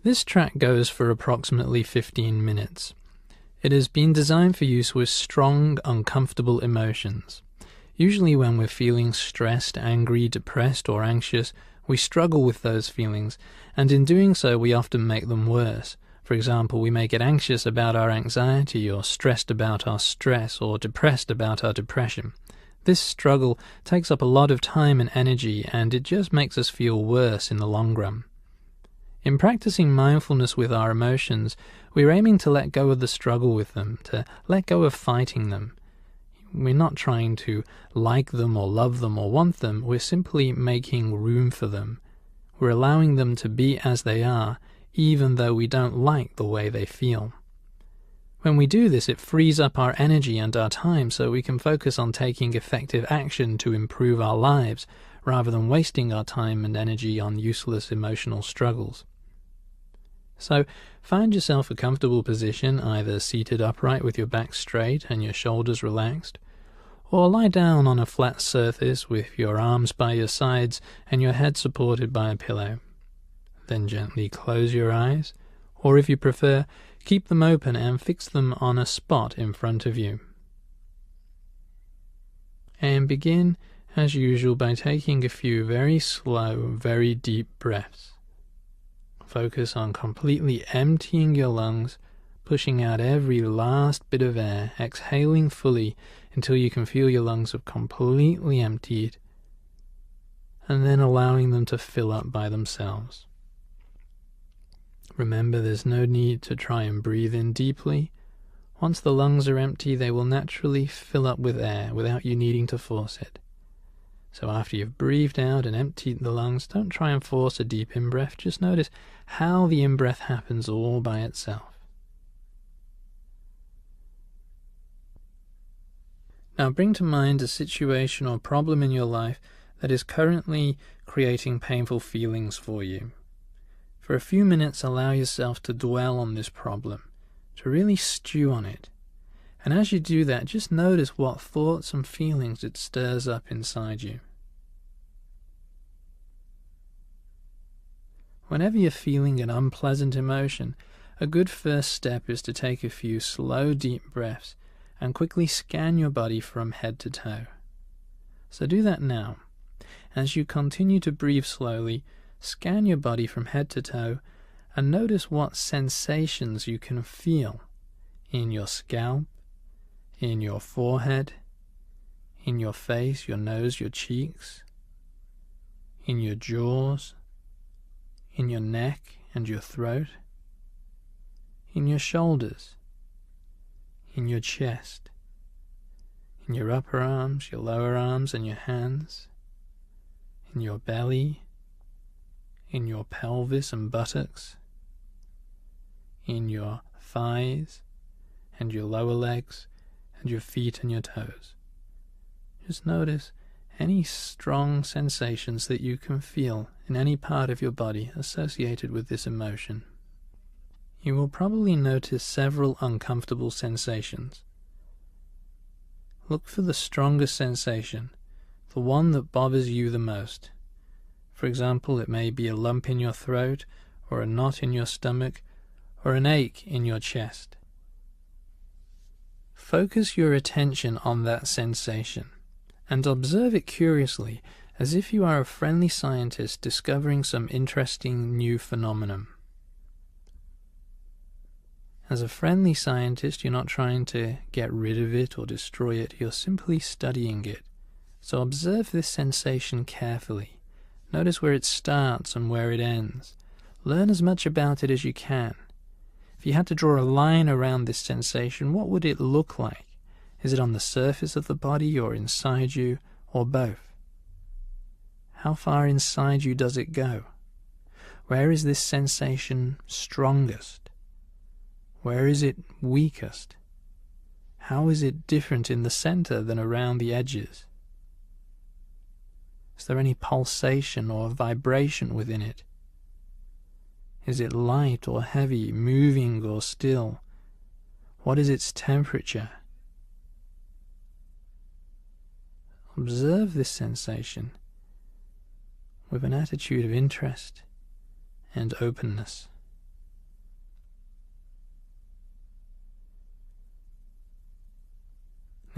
This track goes for approximately 15 minutes. It has been designed for use with strong, uncomfortable emotions. Usually when we're feeling stressed, angry, depressed, or anxious, we struggle with those feelings, and in doing so we often make them worse. For example, we may get anxious about our anxiety, or stressed about our stress, or depressed about our depression. This struggle takes up a lot of time and energy, and it just makes us feel worse in the long run. In practicing mindfulness with our emotions, we're aiming to let go of the struggle with them, to let go of fighting them. We're not trying to like them or love them or want them, we're simply making room for them. We're allowing them to be as they are, even though we don't like the way they feel. When we do this, it frees up our energy and our time so we can focus on taking effective action to improve our lives, rather than wasting our time and energy on useless emotional struggles. So, find yourself a comfortable position, either seated upright with your back straight and your shoulders relaxed, or lie down on a flat surface with your arms by your sides and your head supported by a pillow. Then gently close your eyes, or if you prefer, keep them open and fix them on a spot in front of you. And begin, as usual, by taking a few very slow, very deep breaths. Focus on completely emptying your lungs, pushing out every last bit of air, exhaling fully until you can feel your lungs have completely emptied, and then allowing them to fill up by themselves. Remember, there's no need to try and breathe in deeply. Once the lungs are empty, they will naturally fill up with air without you needing to force it. So after you've breathed out and emptied the lungs, don't try and force a deep in-breath. Just notice how the in-breath happens all by itself. Now bring to mind a situation or problem in your life that is currently creating painful feelings for you. For a few minutes, allow yourself to dwell on this problem, to really stew on it. And as you do that, just notice what thoughts and feelings it stirs up inside you. Whenever you're feeling an unpleasant emotion, a good first step is to take a few slow, deep breaths and quickly scan your body from head to toe. So do that now. As you continue to breathe slowly, scan your body from head to toe and notice what sensations you can feel in your scalp, in your forehead, in your face, your nose, your cheeks, in your jaws, in your neck and your throat, in your shoulders, in your chest, in your upper arms, your lower arms and your hands, in your belly, in your pelvis and buttocks, in your thighs and your lower legs, and your feet and your toes. Just notice any strong sensations that you can feel in any part of your body associated with this emotion. You will probably notice several uncomfortable sensations. Look for the strongest sensation, the one that bothers you the most. For example, it may be a lump in your throat, or a knot in your stomach, or an ache in your chest. Focus your attention on that sensation and observe it curiously, as if you are a friendly scientist discovering some interesting new phenomenon. As a friendly scientist, you're not trying to get rid of it or destroy it, you're simply studying it. So observe this sensation carefully. Notice where it starts and where it ends. Learn as much about it as you can. If you had to draw a line around this sensation, what would it look like? Is it on the surface of the body, or inside you, or both? How far inside you does it go? Where is this sensation strongest? Where is it weakest? How is it different in the center than around the edges? Is there any pulsation or vibration within it? Is it light or heavy, moving or still? What is its temperature? Observe this sensation with an attitude of interest and openness.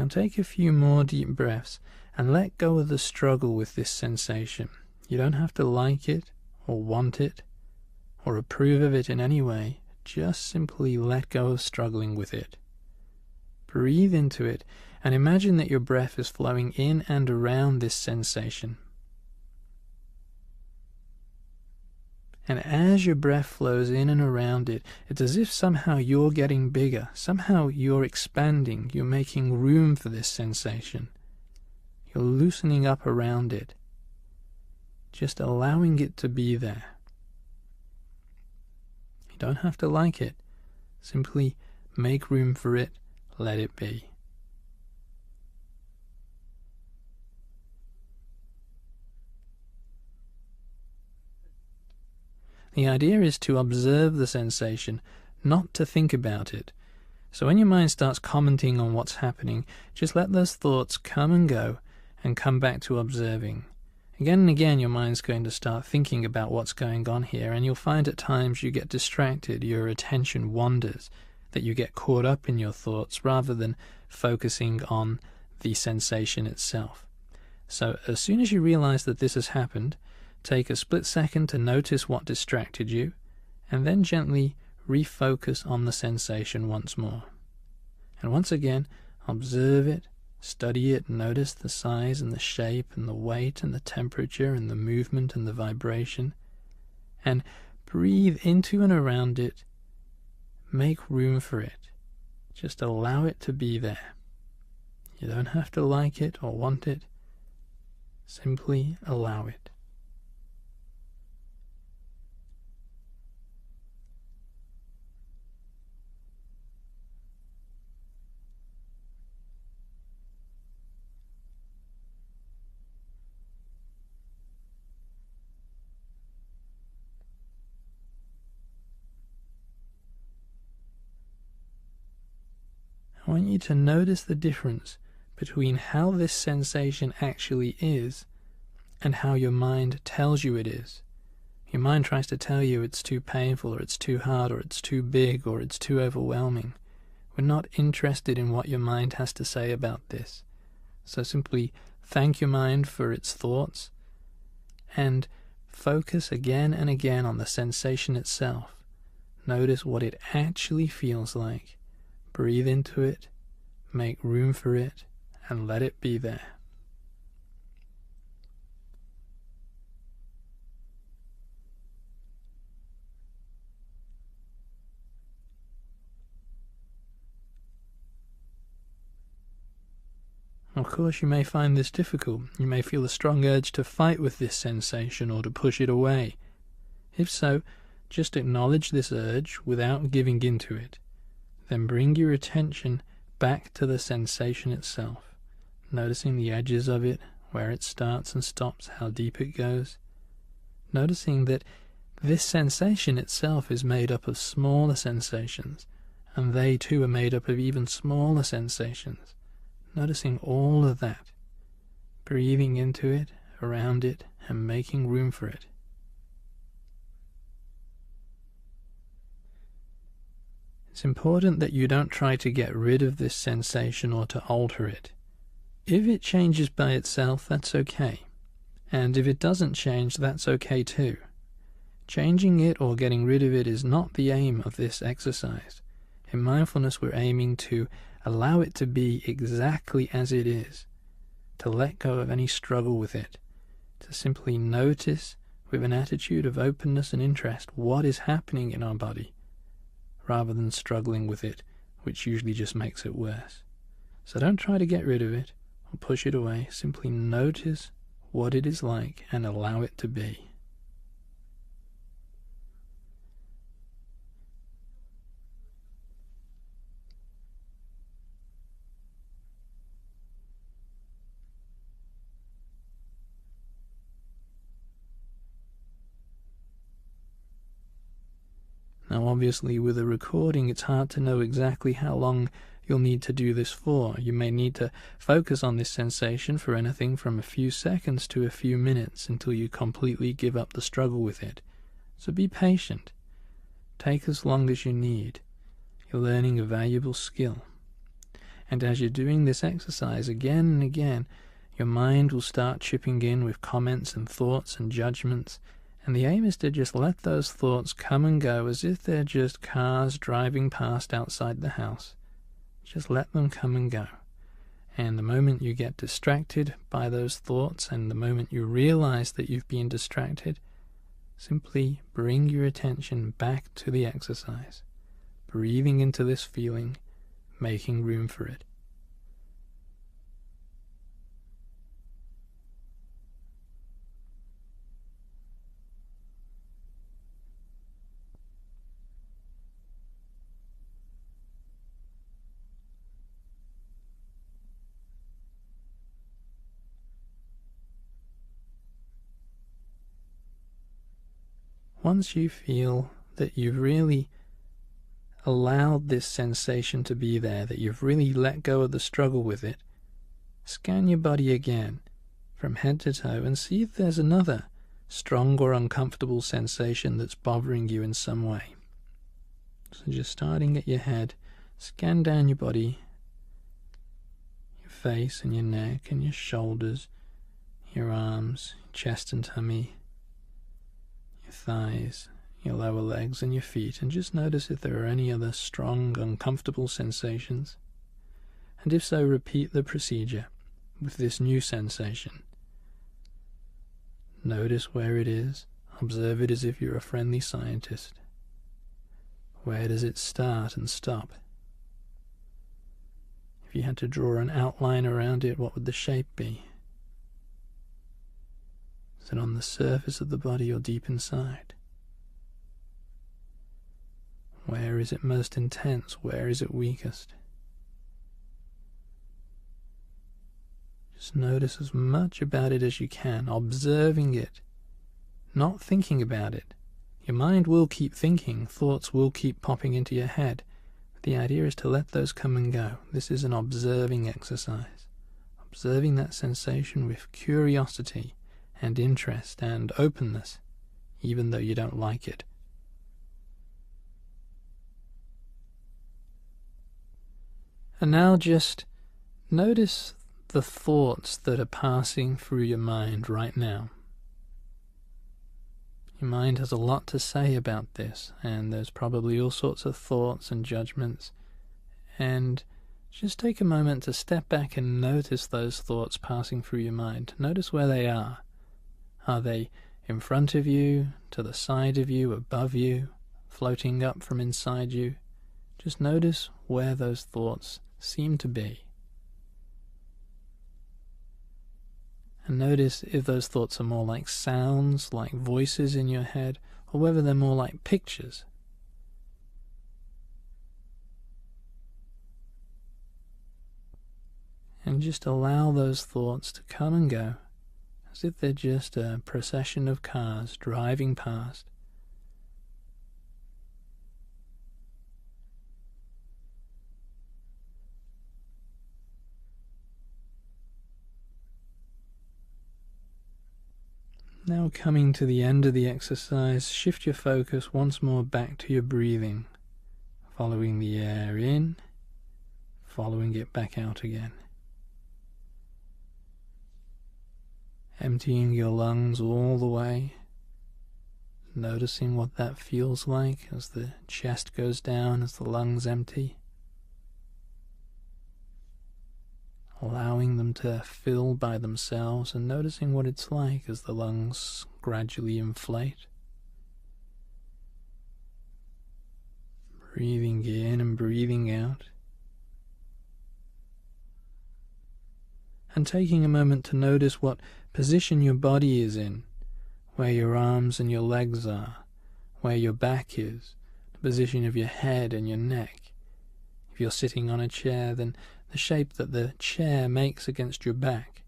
Now take a few more deep breaths and let go of the struggle with this sensation. You don't have to like it or want it or approve of it in any way. Just simply let go of struggling with it. Breathe into it and imagine that your breath is flowing in and around this sensation. And as your breath flows in and around it, it's as if somehow you're getting bigger, somehow you're expanding, you're making room for this sensation. You're loosening up around it, just allowing it to be there. You don't have to like it, simply make room for it, let it be. The idea is to observe the sensation, not to think about it. So when your mind starts commenting on what's happening, just let those thoughts come and go and come back to observing. Again and again your mind's going to start thinking about what's going on here, and you'll find at times you get distracted, your attention wanders, that you get caught up in your thoughts rather than focusing on the sensation itself. So as soon as you realize that this has happened, take a split second to notice what distracted you, and then gently refocus on the sensation once more. And once again, observe it, study it, notice the size and the shape and the weight and the temperature and the movement and the vibration, and breathe into and around it. Make room for it. Just allow it to be there. You don't have to like it or want it. Simply allow it. I want you to notice the difference between how this sensation actually is and how your mind tells you it is. Your mind tries to tell you it's too painful, or it's too hard, or it's too big, or it's too overwhelming. We're not interested in what your mind has to say about this. So simply thank your mind for its thoughts and focus again and again on the sensation itself. Notice what it actually feels like. Breathe into it, make room for it, and let it be there. Of course, you may find this difficult. You may feel a strong urge to fight with this sensation or to push it away. If so, just acknowledge this urge without giving in to it. Then bring your attention back to the sensation itself, noticing the edges of it, where it starts and stops, how deep it goes. Noticing that this sensation itself is made up of smaller sensations, and they too are made up of even smaller sensations. Noticing all of that, breathing into it, around it, and making room for it. It's important that you don't try to get rid of this sensation or to alter it. If it changes by itself, that's okay. And if it doesn't change, that's okay too. Changing it or getting rid of it is not the aim of this exercise. In mindfulness, we're aiming to allow it to be exactly as it is, to let go of any struggle with it, to simply notice with an attitude of openness and interest what is happening in our body, rather than struggling with it, which usually just makes it worse. So don't try to get rid of it or push it away. Simply notice what it is like and allow it to be. Now obviously with a recording it's hard to know exactly how long you'll need to do this for. You may need to focus on this sensation for anything from a few seconds to a few minutes until you completely give up the struggle with it. So be patient. Take as long as you need. You're learning a valuable skill. And as you're doing this exercise again and again, your mind will start chipping in with comments and thoughts and judgments, and the aim is to just let those thoughts come and go as if they're just cars driving past outside the house. Just let them come and go. And the moment you get distracted by those thoughts, and the moment you realize that you've been distracted, simply bring your attention back to the exercise, breathing into this feeling, making room for it. Once you feel that you've really allowed this sensation to be there, that you've really let go of the struggle with it, scan your body again from head to toe and see if there's another strong or uncomfortable sensation that's bothering you in some way. So just starting at your head, scan down your body, your face and your neck and your shoulders, your arms, chest and tummy, thighs, your lower legs and your feet, and just notice if there are any other strong, uncomfortable sensations. And if so, repeat the procedure with this new sensation. Notice where it is. Observe it as if you're a friendly scientist. Where does it start and stop? If you had to draw an outline around it, what would the shape be? Is it on the surface of the body or deep inside? Where is it most intense? Where is it weakest? Just notice as much about it as you can, observing it, not thinking about it. Your mind will keep thinking, thoughts will keep popping into your head. But the idea is to let those come and go. This is an observing exercise. Observing that sensation with curiosity and interest and openness, even though you don't like it. And now just notice the thoughts that are passing through your mind right now. Your mind has a lot to say about this, and there's probably all sorts of thoughts and judgments, and just take a moment to step back and notice those thoughts passing through your mind. Notice where they are. Are they in front of you, to the side of you, above you, floating up from inside you? Just notice where those thoughts seem to be. And notice if those thoughts are more like sounds, like voices in your head, or whether they're more like pictures. And just allow those thoughts to come and go, as if they're just a procession of cars driving past. Now coming to the end of the exercise, shift your focus once more back to your breathing, following the air in, following it back out again. Emptying your lungs all the way, noticing what that feels like as the chest goes down, as the lungs empty. Allowing them to fill by themselves and noticing what it's like as the lungs gradually inflate. Breathing in and breathing out. And taking a moment to notice what position your body is in, where your arms and your legs are, where your back is, the position of your head and your neck. If you're sitting on a chair, then the shape that the chair makes against your back,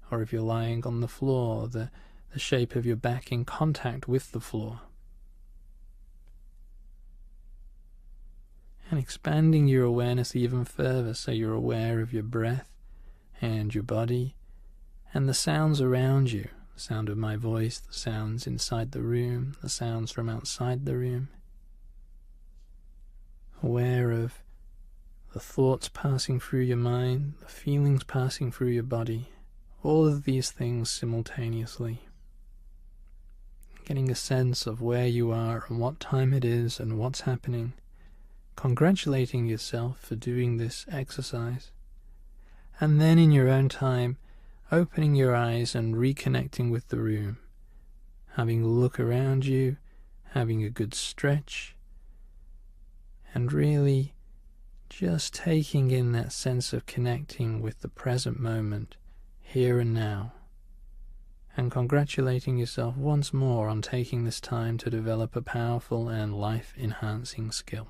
or if you're lying on the floor, the shape of your back in contact with the floor. And expanding your awareness even further, so you're aware of your breath and your body and the sounds around you, the sound of my voice, the sounds inside the room, the sounds from outside the room. Aware of the thoughts passing through your mind, the feelings passing through your body, all of these things simultaneously. Getting a sense of where you are and what time it is and what's happening. Congratulating yourself for doing this exercise. And then in your own time, opening your eyes and reconnecting with the room. Having a look around you, having a good stretch, and really just taking in that sense of connecting with the present moment, here and now, and congratulating yourself once more on taking this time to develop a powerful and life-enhancing skill.